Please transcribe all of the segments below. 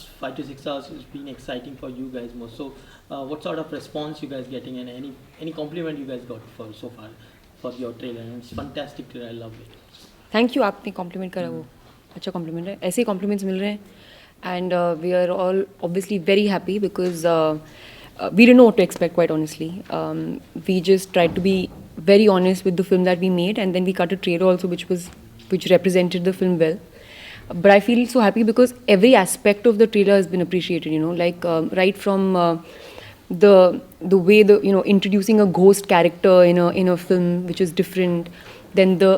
last 5 to 6 hours has been exciting for you guys most. So, what sort of response you guys getting, and any compliment you guys got for so far for your trailer? And it's fantastic trailer. I love it. Thank you, आपने complement करा, वो अच्छा complement है, ऐसे ही compliments मिल रहे हैं. And we are all obviously very happy because we didn't know what to expect, quite honestly. We just tried to be very honest with the film that we made, and then we cut a trailer also which represented the film well. But I feel so happy because every aspect of the trailer has been appreciated, you know, like right from the way introducing a ghost character in a film which is different, then the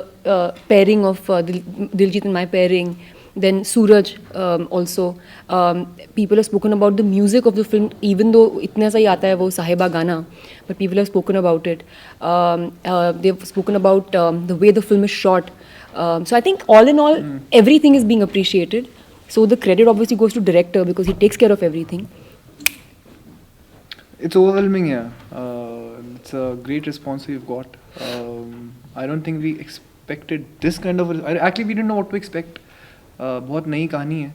pairing of Diljit and my pairing, then Suraj also. People have spoken about the music of the film, even though itna sa hi aata hai wo Sahiba Gana, but people have spoken about it. They've spoken about the way the film is shot. So I think all in all, everything is being appreciated. So the credit obviously goes to director because he takes care of everything. It's overwhelming, yeah. It's a great response we've got. I don't think we expected this kind of. Actually, we didn't know what to expect. बहुत नई कहानी है,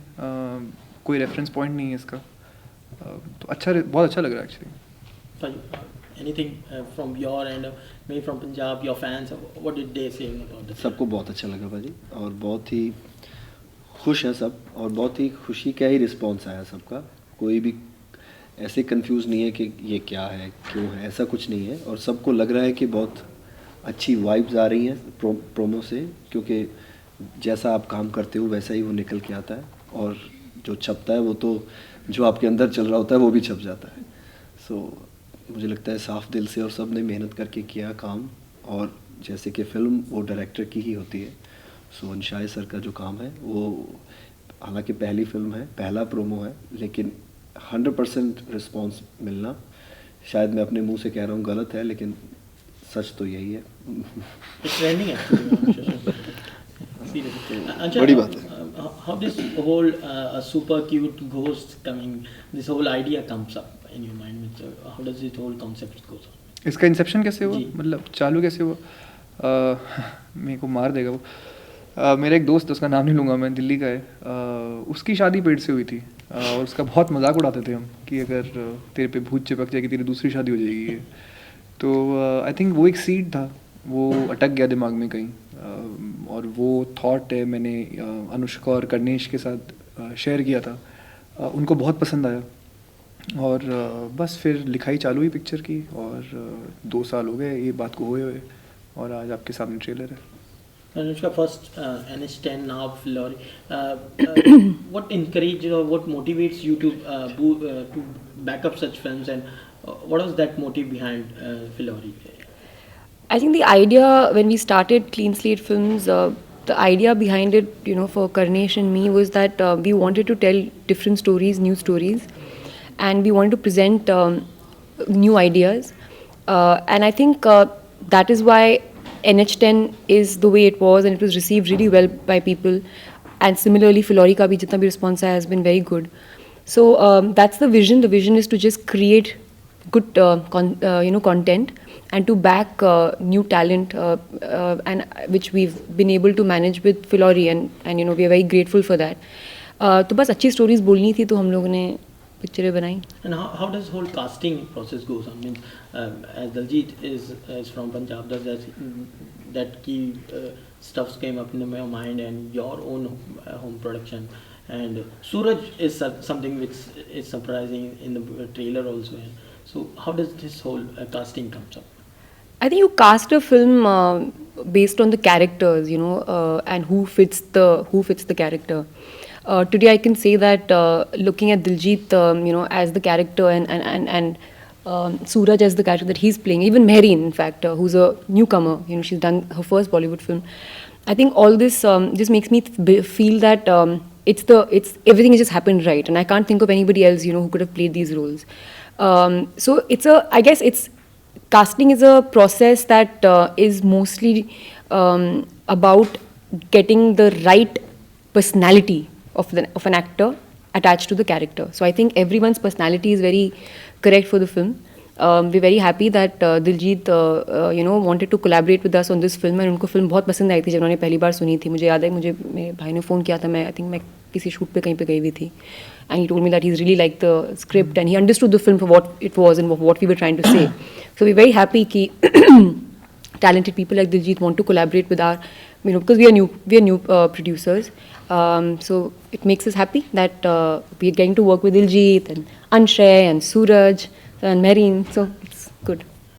कोई reference point नहीं है इसका, तो बहुत अच्छा लग रहा है actually. Anything from your end, maybe from Punjab, your fans, what did they say about it? सबको बहुत अच्छा लगा भाजी, और बहुत ही खुश हैं सब, और बहुत ही खुशी का ही रिस्पॉन्स आया सबका. कोई भी ऐसे कंफ्यूज नहीं है कि ये क्या है, क्यों है, ऐसा कुछ नहीं है. और सबको लग रहा है कि बहुत अच्छी वाइब्स आ रही हैं प्रोमो से, क्योंकि जैसा आप काम करते हो वैसा ही वो निकल के आता है, और जो छपता है वो तो जो आपके अंदर चल रहा होता है वो भी छप जाता है. सो मुझे लगता है साफ दिल से और सब ने मेहनत करके किया काम, और जैसे कि फ़िल्म वो डायरेक्टर की ही होती है. सो अंशाय सर का जो काम है वो, हालांकि पहली फ़िल्म है, पहला प्रोमो है, लेकिन 100% रिस्पॉन्स मिलना, शायद मैं अपने मुंह से कह रहा हूँ गलत है, लेकिन सच तो यही है. बड़ी बात है. How this whole super cute ghost coming, this whole idea comes up in your mind? How does this whole concept goes on? इसका इंसेप्शन कैसे हुआ, मतलब चालू कैसे हुआ? मेरे को मार देगा वो. मेरा एक दोस्त, उसका नाम नहीं लूँगा मैं, दिल्ली का है. उसकी शादी पेट से हुई थी, और उसका बहुत मजाक उड़ाते थे हम कि अगर तेरे पे भूत चिपक जाएगी तेरी दूसरी शादी हो जाएगी. तो आई थिंक वो एक सीड था, वो अटक गया दिमाग में कहीं, और वो थॉट है मैंने अनुष्का और कर्णेश के साथ शेयर किया था. उनको बहुत पसंद आया, और बस फिर लिखाई चालू हुई पिक्चर की, और 2 साल हो गए ये बात को हुए, और आज आपके सामने ट्रेलर है. Anushka, first NH10, now Filori. What encourages or what motivates you to back up such films, and what was that motive behind Filori? I think the idea when we started Clean Slate Films, the idea behind it, you know, for Karnesh and me was that we wanted to tell different stories, new stories, and we wanted to present new ideas. And I think that is why NH10 is the way it was, and it was received really well by people. And similarly, Filori ka bhi jitna bhi response has been very good. So that's the vision. The vision is to just create good content, and to back new talent, and which we've been able to manage with Filori, and you know, we are very grateful for that. तो बस अच्छी stories बोलनी थी, तो हम लोगों ने पिक्चरें बनाई. And how does whole casting process goes on? I mean, as Diljit is from Punjab, does that key stuffs came up in my mind, and your own home production, and Suraj is something which is surprising in the trailer also. So how does this whole casting comes up? I think you cast a film based on the characters, you know, and who fits the character. Today I can say that looking at Diljit, you know, as the character, and Suraj as the character that he's playing, even Mehreen, in fact, who's a newcomer, you know, she's done her first Bollywood film. I think all this just makes me feel that it's everything has just happened right, and I can't think of anybody else, you know, who could have played these roles. So I guess casting is a process that is mostly about getting the right personality of an actor attached to the character. So I think everyone's personality is very correct for the film. We're very happy that Diljit wanted to collaborate with us on this film, and उनको film बहुत पसंद आई थी जब उन्होंने पहली बार सुनी थी. मुझे याद है, मुझे मेरे भाई ने फ़ोन किया था, मैं किसी शूट पे कहीं पे गई हुई थी, and he told me that he's really liked the script and he understood the film for what it was and what we were trying to say. So we're very happy ki talented people like Diljit want to collaborate with our, because we are new producers. So it makes us happy that we are getting to work with Diljit and Anshay and Suraj and Marine. So it's good.